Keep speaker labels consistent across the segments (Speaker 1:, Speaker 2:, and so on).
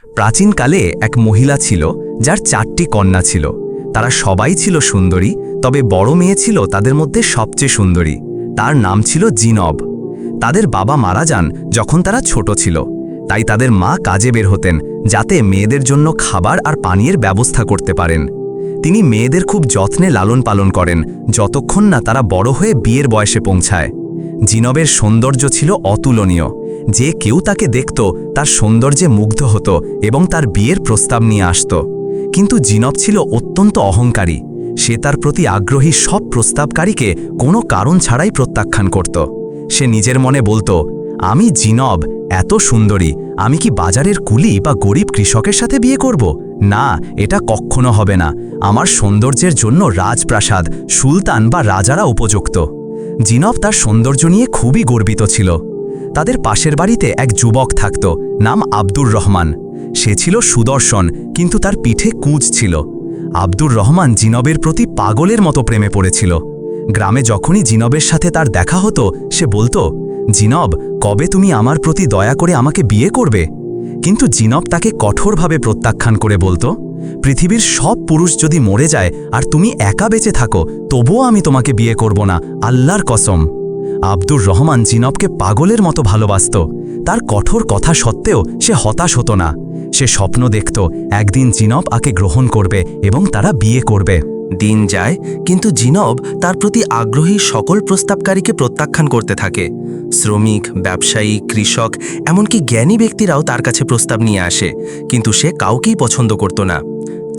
Speaker 1: প্রাচীনকালে এক মহিলা ছিল যার 4টি কন্যা ছিল। তারা সবাই ছিল সুন্দরী, তবে বড় মেয়ে ছিল তাদের মধ্যে সবচেয়ে সুন্দরী। তার নাম ছিল জিনব। তাদের বাবা মারা যান যখন তারা ছোট ছিল, তাই তাদের মা কাজে বের হতেন যাতে মেয়েদের জন্য খাবার আর পানীয়ের ব্যবস্থা করতে পারেন। তিনি মেয়েদের খুব যত্নে লালন পালন করেন যতক্ষণ না তারা বড় হয়ে বিয়ের বয়সে পৌঁছায়। জিনবের সৌন্দর্য ছিল অতুলনীয়। যে কেউ তাকে দেখত তার সৌন্দর্যে মুগ্ধ হতো এবং তার বিয়ের প্রস্তাব নিয়ে আসত। কিন্তু জিনব ছিল অত্যন্ত অহংকারী। সে তার প্রতি আগ্রহী সব প্রস্তাবকারীকে কোনো কারণ ছাড়াই প্রত্যাখ্যান করত। সে নিজের মনে বলতো, আমি জিনব, এত সুন্দরী, আমি কি বাজারের কুলি বা গরিব কৃষকের সাথে বিয়ে করব? না, এটা কখনো হবে না। আমার সৌন্দর্যের জন্য রাজপ্রাসাদ, সুলতান বা রাজারা উপযুক্ত। জিনব তার সৌন্দর্য নিয়ে খুবই গর্বিত ছিল। তাদের পাশের বাড়িতে এক যুবক থাকত, নাম আব্দুর রহমান। সে ছিল সুদর্শন, কিন্তু তার পিঠে কুঁচ ছিল। আব্দুর রহমান জিনবের প্রতি পাগলের মতো প্রেমে পড়েছিল। গ্রামে যখনই জিনবের সাথে তার দেখা হতো, সে বলতো, জিনব, কবে তুমি আমার প্রতি দয়া করে আমাকে বিয়ে করবে? কিন্তু জিনব তাকে কঠোরভাবে প্রত্যাখ্যান করে বলতো, পৃথিবীর সব পুরুষ যদি মরে যায় আর তুমি একা বেঁচে থাকো, তবুও আমি তোমাকে বিয়ে করব না, আল্লাহর কসম। আব্দুর রহমান জিনবকে পাগলের মতো ভালোবাসত। তার কঠোর কথা সত্ত্বেও সে হতাশ হতো না। সে স্বপ্ন দেখত একদিন জিনব আকে গ্রহণ করবে এবং তারা বিয়ে করবে।
Speaker 2: দিন যায়, কিন্তু জিনব তার প্রতি আগ্রহী সকল প্রস্তাবকারীকে প্রত্যাখ্যান করতে থাকে। শ্রমিক, ব্যবসায়ী, কৃষক, এমনকি জ্ঞানী ব্যক্তিরাও তার কাছে প্রস্তাব নিয়ে আসে, কিন্তু সে কাউকেই পছন্দ করত না।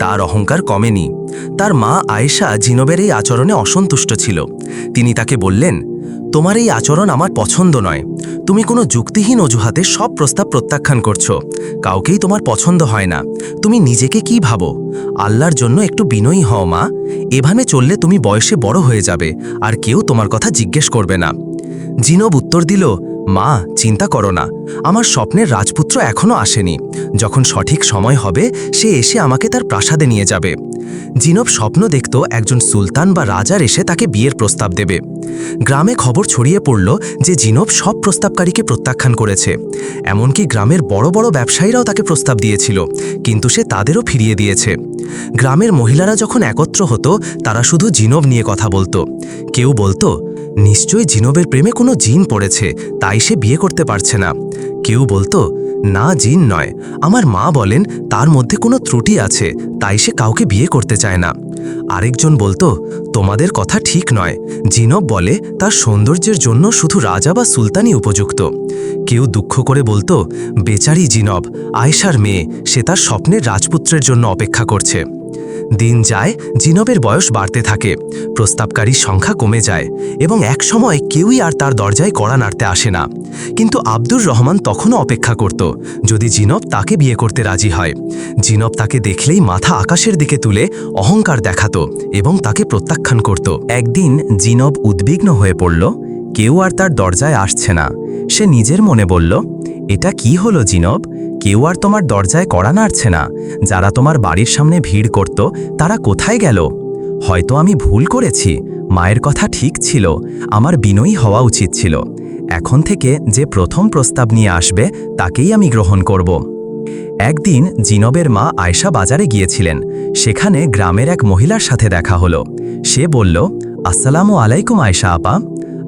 Speaker 2: তার অহংকার কমেনি। তার মা আয়েশা জিনবের এই আচরণে অসন্তুষ্ট ছিল। তিনি তাকে বললেন, তোমার এই আচরণ আমার পছন্দ নয়। তুমি কোনো যুক্তিহীন অজুহাতে সব প্রস্তাব প্রত্যাখ্যান করছো। কাউকেই তোমার পছন্দ হয় না। তুমি নিজেকে কি ভাবো? আল্লাহর জন্য একটু বিনয়ী হও মা। এভাবে চললে তুমি বয়সে বড় হয়ে যাবে, আর কেউ তোমার কথা জিজ্ঞেস করবে না। জিনব উত্তর দিল, মা, চিন্তা করো না, আমার স্বপ্নের রাজপুত্র এখনো আসেনি। যখন সঠিক সময় হবে, সে এসে আমাকে তার প্রাসাদে নিয়ে যাবে। জিনব স্বপ্ন দেখত একজন সুলতান বা রাজার এসে তাকে বিয়ের প্রস্তাব দেবে। গ্রামে খবর ছড়িয়ে পড়ল যে জিনব সব প্রস্তাবকারীকে প্রত্যাখ্যান করেছে। এমনকি গ্রামের বড় বড় ব্যবসায়ীরাও তাকে প্রস্তাব দিয়েছিল, কিন্তু সে তাদেরও ফিরিয়ে দিয়েছে। গ্রামের মহিলারা যখন একত্র হতো, তারা শুধু জিনব নিয়ে কথা বলতো। কেউ বলতো, নিশ্চয়ই জিনবের প্রেমে কোনো জিন পড়েছে, তাই সে বিয়ে করতে পারছে না। কেউ বলতো, না, জিন নয়, আমার মা বলেন তার মধ্যে কোনো ত্রুটি আছে, তাই সে কাউকে বিয়ে করতে চায় না। আরেকজন বলতো, তোমাদের কথা ঠিক নয়, জিনব বলে তার সৌন্দর্যের জন্য শুধু রাজা বা সুলতানই উপযুক্ত। কেউ দুঃখ করে বলতো, বেচারি জিনব, আয়েশার মেয়ে, সে তার স্বপ্নের রাজপুত্রের জন্য অপেক্ষা করছে। দিন যায়, জিনবের বয়স বাড়তে থাকে, প্রস্তাবকারীর সংখ্যা কমে যায় এবং এক সময় কেউই আর তার দরজায় কড়া নাড়তে আসে না। কিন্তু আব্দুর রহমান তখনও অপেক্ষা করত, যদি জিনব তাকে বিয়ে করতে রাজি হয়। জিনব তাকে দেখলেই মাথা আকাশের দিকে তুলে অহংকার দেখাতো এবং তাকে প্রত্যাখ্যান করত। একদিন জিনব উদ্বিগ্ন হয়ে পড়ল, কেউ আর তার দরজায় আসছে না। সে নিজের মনে বলল, এটা কি হলো জিনব? কেউ আর তোমার দরজায় কড়া নাড়ছে না। যারা তোমার বাড়ির সামনে ভিড় করত, তারা কোথায় গেল? হয়তো আমি ভুল করেছি। মায়ের কথা ঠিক ছিল, আমার বিনয়ী হওয়া উচিত ছিল। এখন থেকে যে প্রথম প্রস্তাব নিয়ে আসবে তাকেই আমি গ্রহণ করব। একদিন জিনবের মা আয়েশা বাজারে গিয়েছিলেন। সেখানে গ্রামের এক মহিলার সাথে দেখা হলো। সে বলল, আসসালামু আলাইকুম আয়েশা আপা।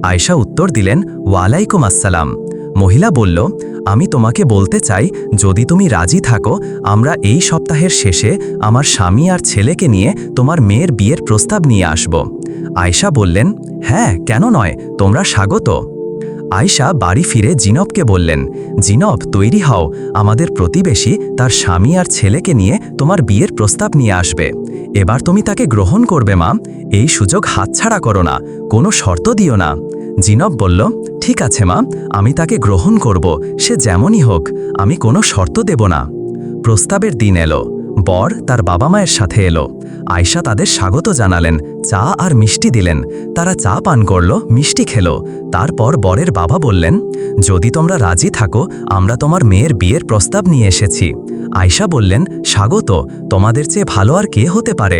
Speaker 2: আয়েশা উত্তর দিলেন, ওয়ালাইকুম আসসালাম। মহিলা বলল, আমি তোমাকে বলতে চাই, যদি তুমি রাজি থাকো, আমরা এই সপ্তাহের শেষে আমার স্বামী আর ছেলেকে নিয়ে তোমার মেয়ের বিয়ের প্রস্তাব নিয়ে আসব। আয়েশা বললেন, হ্যাঁ, কেন নয়, তোমরা স্বাগত। আয়েশা বাড়ি ফিরে জিনবকে বললেন, জিনব, তৈরি হও, আমাদের প্রতিবেশী তার স্বামী আর ছেলেকে নিয়ে তোমার বিয়ের প্রস্তাব নিয়ে আসবে। এবার তুমি তাকে গ্রহণ করবে মা, এই সুযোগ হাতছাড়া করো না, কোনো শর্ত দিও না। জিনব বলল, ঠিক আছে মা, আমি তাকে গ্রহণ করব, সে যেমনই হোক, আমি কোনো শর্ত দেব না। প্রস্তাবের দিন এলো। বর তার বাবা মায়ের সাথে এলো। আয়েশা তাদের স্বাগত জানালেন, চা আর মিষ্টি দিলেন। তারা চা পান করল, মিষ্টি খেলো। তারপর বরের বাবা বললেন, যদি তোমরা রাজি থাকো, আমরা তোমার মেয়ের বিয়ের প্রস্তাব নিয়ে এসেছি। আয়েশা বললেন, স্বাগত, তোমাদের চেয়ে ভালো আর কে হতে পারে?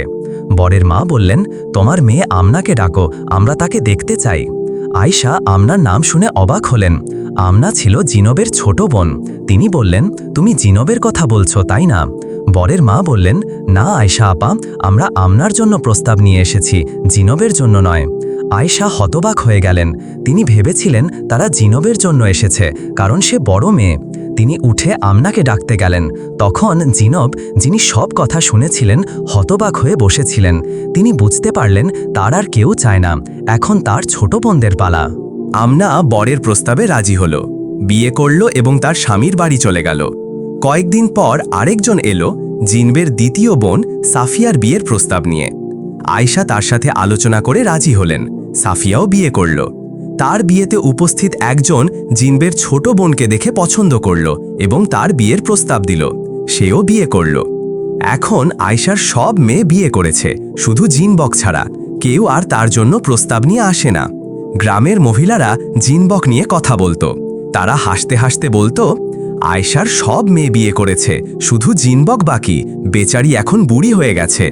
Speaker 2: বরের মা বললেন, তোমার মেয়ে আমনাকে ডাকো, আমরা তাকে দেখতে চাই। আয়েশা আমনার নাম শুনে অবাক হলেন।
Speaker 1: আমনা ছিল জিনবের ছোট বোন। তিনি বললেন, তুমি জিনবের কথা বলছো তাই না? বরের মা বললেন, না আয়শা আপা, আমরা আমনার জন্য প্রস্তাব নিয়ে এসেছি, জিনবের জন্য নয়। আয়শা হতবাক হয়ে গেলেন। তিনি ভেবেছিলেন তারা জিনবের জন্য এসেছে, কারণ সে বড় মেয়ে। তিনি উঠে আমনাকে ডাকতে গেলেন। তখন জিনব, যিনি সব কথা শুনেছিলেন, হতবাক হয়ে বসেছিলেন। তিনি বুঝতে পারলেন তার আর কেউ চায় না, এখন তার ছোট বোনদের পালা। আমনা বরের প্রস্তাবে রাজি হল, বিয়ে করল এবং তার স্বামীর বাড়ি চলে গেল। কয়েকদিন পর আরেকজন এলো, জিনবের দ্বিতীয় বোন সাফিয়ার বিয়ের প্রস্তাব নিয়ে। আয়শা তার সাথে আলোচনা করে রাজি হলেন। সাফিয়াও বিয়ে করল। তার বিয়েতে উপস্থিত একজন জিনবের ছোট বোনকে দেখে পছন্দ করল এবং তার বিয়ের প্রস্তাব দিল। সেও বিয়ে করল। এখন আয়শার সব মেয়ে বিয়ে করেছে, শুধু জিনবক ছাড়া। কেউ আর তার জন্য প্রস্তাব নিয়ে আসে না। গ্রামের মহিলারা জিনবক নিয়ে কথা বলতো। তারা হাসতে হাসতে বলতো, আয়শার সব মেয়ে বিয়ে করেছে, শুধু জিনবক বাকি, বেচারি এখন বুড়ি হয়ে গেছে।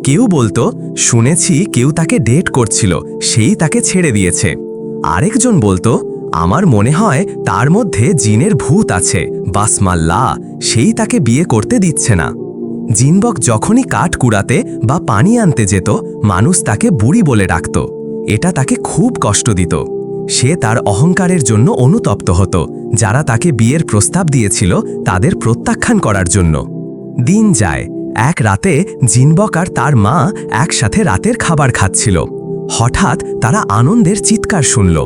Speaker 1: কেউ বলতো, শুনেছি কেউ তাকে ডেট করছিল, সেই তাকে ছেড়ে দিয়েছে। আরেকজন বলতো, আমার মনে হয় তার মধ্যে জিনের ভূত আছে, বাসমাল্লাহ, সেই তাকে বিয়ে করতে দিচ্ছে না। জিনবক যখনই কাঠ কুড়াতে বা পানি আনতে যেত, মানুষ তাকে বুড়ি বলে ডাকত। এটা তাকে খুব কষ্ট দিত। সে তার অহংকারের জন্য অনুতপ্ত হতো। যারা তাকে বিয়ের প্রস্তাব দিয়েছিল তাদের প্রত্যাখ্যান করার জন্য। দিন যায়। এক রাতে জিনবক আর তার মা একসাথে রাতের খাবার খাচ্ছিল। হঠাৎ তারা আনন্দের চিৎকার শুনল।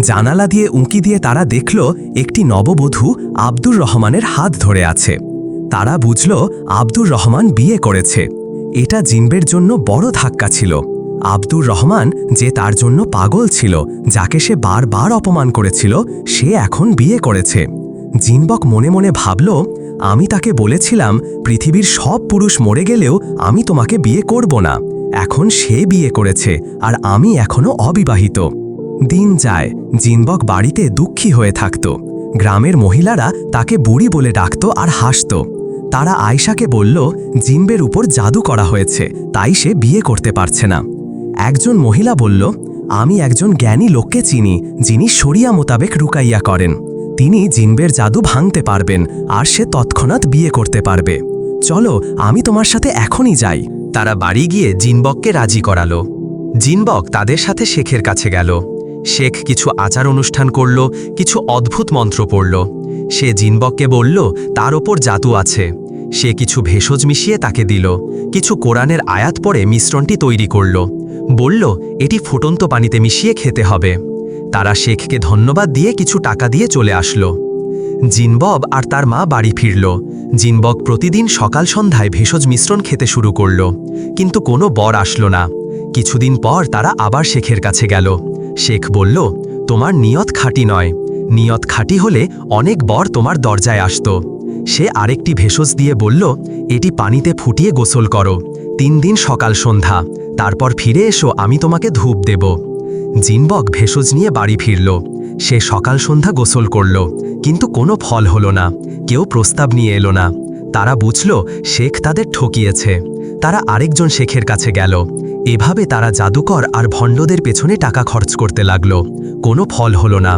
Speaker 1: জানালা দিয়ে উঁকি দিয়ে তারা দেখল একটি নববধূ আব্দুর রহমানের হাত ধরে আছে। তারা বুঝল আব্দুর রহমান বিয়ে করেছে। এটা জিনবের জন্য বড় ধাক্কা ছিল। আব্দুর রহমান, যে তার জন্য পাগল ছিল, যাকে সে বারবার অপমান করেছিল, সে এখন বিয়ে করেছে। জিনবক মনে মনে ভাবল, আমি তাকে বলেছিলাম পৃথিবীর সব পুরুষ মরে গেলেও আমি তোমাকে বিয়ে করব না। এখন সে বিয়ে করেছে আর আমি এখনো অবিবাহিত। দিন যায়। জিনবক বাড়িতে দুঃখী হয়ে থাকত। গ্রামের মহিলারা তাকে বুড়ি বলে ডাকত আর হাসত। তারা আয়শাকে বলল, জিনবের উপর জাদু করা হয়েছে, তাই সে বিয়ে করতে পারছে না। একজন মহিলা বলল, আমি একজন জ্ঞানী লোককে চিনি, যিনি শরিয়া মোতাবেক রুকাইয়া করেন। তিনি জিনবের জাদু ভাঙতে পারবেন আর সে তৎক্ষণাৎ বিয়ে করতে পারবে। চলো, আমি তোমার সাথে এখনই যাই। তারা বাড়ি গিয়ে জিনবককে রাজি করালো। জিনবক তাদের সাথে শেখের কাছে গেল। শেখ কিছু আচার অনুষ্ঠান করল, কিছু অদ্ভুত মন্ত্র পড়ল। সে জিনবককে বলল তার ওপর জাদু আছে। সে কিছু ভেষজ মিশিয়ে তাকে দিল। কিছু কোরআনের আয়াত পড়ে মিশ্রণটি তৈরি করল। বলল, এটি ফুটন্ত পানিতে মিশিয়ে খেতে হবে। তারা শেখকে ধন্যবাদ দিয়ে কিছু টাকা দিয়ে চলে আসলো। জিনবব আর তার মা বাড়ি ফিরল। জিনবক প্রতিদিন সকাল সন্ধ্যায় ভেষজ মিশ্রণ খেতে শুরু করল, কিন্তু কোনো বর আসলো না। কিছুদিন পর তারা আবার শেখের কাছে গেল। শেখ বলল, তোমার নিয়ত খাঁটি নয়। নিয়ত খাঁটি হলে অনেক বর তোমার দরজায় আসত। সে আরেকটি ভেষজ দিয়ে বলল, এটি পানিতে ফুটিয়ে গোসল করো 3 দিন সকাল সন্ধ্যা, তারপর ফিরে এসো, আমি তোমাকে ধূপ দেব। জিনবক ভেষজ নিয়ে বাড়ি ফিরল। সে সকাল সন্ধ্যা গোসল করল, কিন্তু কোনো ফল হলো না। কেউ প্রস্তাব নিয়ে এলো না। তারা বুঝল শেখ তাদের ঠকিয়েছে। তারা আরেকজন শেখের কাছে গেল। এভাবে তারা জাদুকর আর ভণ্ডদের পেছনে টাকা খরচ করতে লাগলো। কোনো ফল হলো না।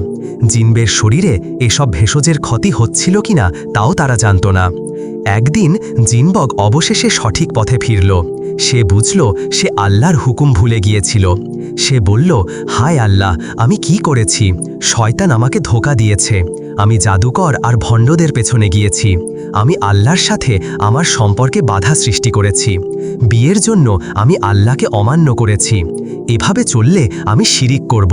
Speaker 1: জিনবের শরীরে এসব ভেষজের ক্ষতি হচ্ছিল কিনা তাও তারা জানত না। একদিন জিনবক অবশেষে সঠিক পথে ফিরল। সে বুঝল সে আল্লাহর হুকুম ভুলে গিয়েছিল। সে বলল, হায় আল্লাহ, আমি কি করেছি? শয়তান আমাকে ধোঁকা দিয়েছে। আমি জাদুকর আর ভণ্ডদের পেছনে গিয়েছি। আমি আল্লাহর সাথে আমার সম্পর্কে বাধা সৃষ্টি করেছি। বিয়ের জন্য আমি আল্লাহকে অমান্য করেছি। এভাবে চললে আমি শিরিক করব।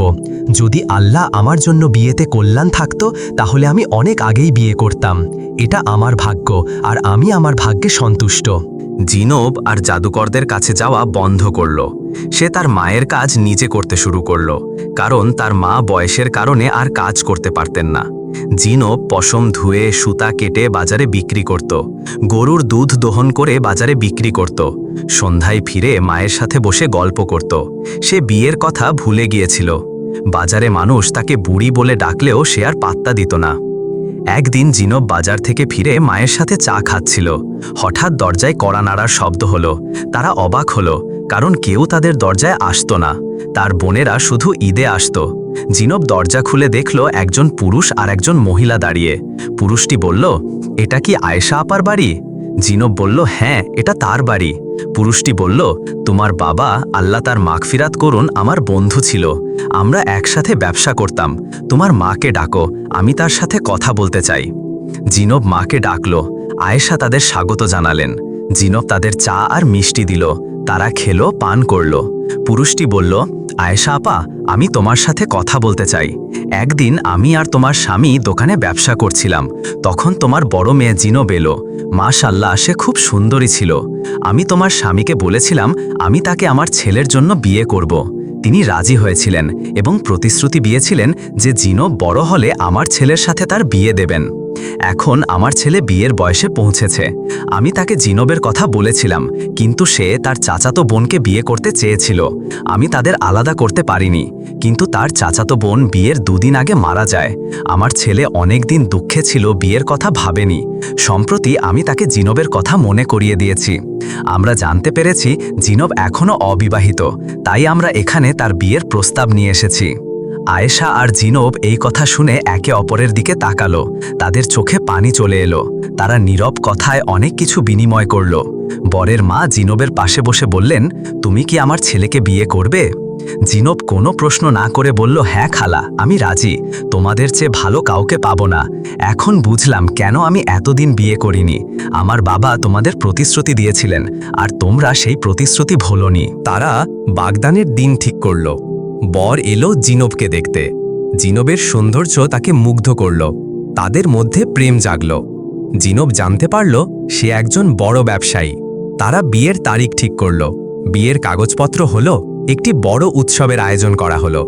Speaker 1: যদি আল্লাহ আমার জন্য বিয়েতে কল্যাণ থাকতো, তাহলে আমি অনেক আগেই বিয়ে করতাম। এটা আমার ভাগ্য আর আমি আমার ভাগ্যে সন্তুষ্ট। জিনব আর জাদুকরদের কাছে যাওয়া বন্ধ করল। সে তার মায়ের কাজ নিজে করতে শুরু করল, কারণ তার মা বয়সের কারণে আর কাজ করতে পারতেন না। জিনব পশম ধুয়ে সুতা কেটে বাজারে বিক্রি করত, গরুর দুধ দহন করে বাজারে বিক্রি করত, সন্ধ্যায় ফিরে মায়ের সাথে বসে গল্প করত। সে বিয়ের কথা ভুলে গিয়েছিল। বাজারে মানুষ তাকে বুড়ি বলে ডাকলেও সে আর পাত্তা দিত না। একদিন জিনব বাজার থেকে ফিরে মায়ের সাথে চা খাচ্ছিল। হঠাৎ দরজায় কড়া নাড়ার শব্দ হলো। তারা অবাক হলো, কারণ কেউ তাদের দরজায় আসতো না। তার বোনেরা শুধু ঈদে আসতো। জিনব দরজা খুলে দেখল একজন পুরুষ আর একজন মহিলা দাঁড়িয়ে। পুরুষটি বলল, এটা কি আয়েশা আপার বাড়ি? জিনব বলল, হ্যাঁ, এটা তার বাড়ি। পুরুষটি বলল, তোমার বাবা, আল্লাহ তার মাগফিরাত করুন, আমার বন্ধু ছিল। আমরা একসাথে ব্যবসা করতাম। তোমার মাকে ডাকো, আমি তার সাথে কথা বলতে চাই। জিনব মাকে ডাকল। আয়েশা তাদের স্বাগত জানালেন। জিনব তাদের চা আর মিষ্টি দিল। তারা খেলো, পান করল। পুরুষটি বলল, আয়েশা আপা, আমি তোমার সাথে কথা বলতে চাই। একদিন আমি আর তোমার স্বামী দোকানে ব্যবসা করছিলাম। তখন তোমার বড় মেয়ে জিনব এলো। মাশাআল্লাহ, সে খুব সুন্দরী ছিল। আমি তোমার স্বামীকে বলেছিলাম আমি তাকে আমার ছেলের জন্য বিয়ে করব। তিনি রাজি হয়েছিলেন এবং প্রতিশ্রুতি দিয়েছিলেন যে জিনব বড় হলে আমার ছেলের সাথে তার বিয়ে দেবেন। এখন আমার ছেলে বিয়ের বয়সে পৌঁছেছে। আমি তাকে জিনবের কথা বলেছিলাম, কিন্তু সে তার চাচাতো বোনকে বিয়ে করতে চেয়েছিল। আমি তাদের আলাদা করতে পারিনি, কিন্তু তার চাচাতো বোন বিয়ের 2 দিন আগে মারা যায়। আমার ছেলে অনেক দিন দুঃখে ছিল, বিয়ের কথা ভাবেনি। সম্প্রতি আমি তাকে জিনবের কথা মনে করিয়ে দিয়েছি। আমরা জানতে পেরেছি জিনব এখনও অবিবাহিত, তাই আমরা এখানে তার বিয়ের প্রস্তাব নিয়ে এসেছি। আয়েশা আর জিনব এই কথা শুনে একে অপরের দিকে তাকালো। তাদের চোখে পানি চলে এলো। তারা নীরব কথায় অনেক কিছু বিনিময় করল। বরের মা জিনবের পাশে বসে বললেন, তুমি কি আমার ছেলেকে বিয়ে করবে? জিনব কোনো প্রশ্ন না করে বলল, হ্যাঁ খালা, আমি রাজি। তোমাদের চেয়ে ভালো কাউকে পাবো না। এখন বুঝলাম কেন আমি এতদিন বিয়ে করিনি। আমার বাবা তোমাদের প্রতিশ্রুতি দিয়েছিলেন, আর তোমরা সেই প্রতিশ্রুতি ভোলনি। তারা বাগদানের দিন ঠিক করল। বর এলো জিনবকে দেখতে। জিনবের সৌন্দর্য তাকে মুগ্ধ করল। তাদের মধ্যে প্রেম জাগল। জিনব জানতে পারল সে একজন বড় ব্যবসায়ী। তারা বিয়ের তারিখ ঠিক করল। বিয়ের কাগজপত্র হলো। একটি বড় উৎসবের আয়োজন করা হলো।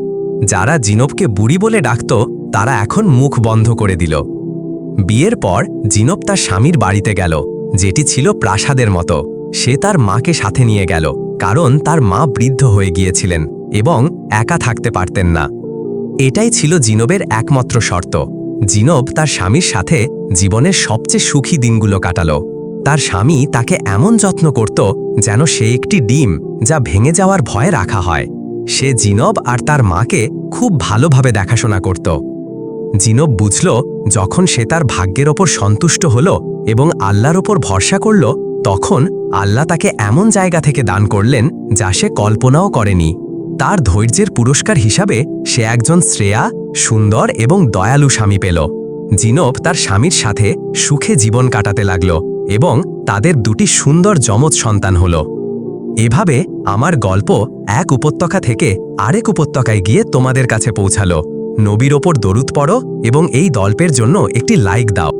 Speaker 1: যারা জিনবকে বুড়ি বলে ডাকত, তারা এখন মুখ বন্ধ করে দিল। বিয়ের পর জিনব তার স্বামীর বাড়িতে গেল, যেটি ছিল প্রাসাদের মতো। সে তার মাকে সাথে নিয়ে গেল, কারণ তার মা বৃদ্ধ হয়ে গিয়েছিলেন এবং একা থাকতে পারতেন না। এটাই ছিল জিনবের একমাত্র শর্ত। জিনব তার স্বামীর সাথে জীবনের সবচেয়ে সুখী দিনগুলো কাটালো। তার স্বামী তাকে এমন যত্ন করত যেন সে একটি ডিম যা ভেঙে যাওয়ার ভয়ে রাখা হয়। সে জিনব আর তার মাকে খুব ভালোভাবে দেখাশোনা করত। জিনব বুঝল যখন সে তার ভাগ্যের ওপর সন্তুষ্ট হল এবং আল্লাহর ওপর ভরসা করল, তখন আল্লাহ তাকে এমন জায়গা থেকে দান করলেন যা সে কল্পনাও করেনি। তার ধৈর্যের পুরস্কার হিসাবে সে একজন শ্রেয়া, সুন্দর এবং দয়ালু স্বামী পেল। জিনব তার স্বামীর সাথে সুখে জীবন কাটাতে লাগল এবং তাদের 2টি সুন্দর যমজ সন্তান হল। এভাবে আমার গল্প এক উপত্যকা থেকে আরেক উপত্যকায় গিয়ে তোমাদের কাছে পৌঁছালো। নবীর ওপর দরুদ পড়ো এবং এই গল্পের জন্য একটি লাইক দাও।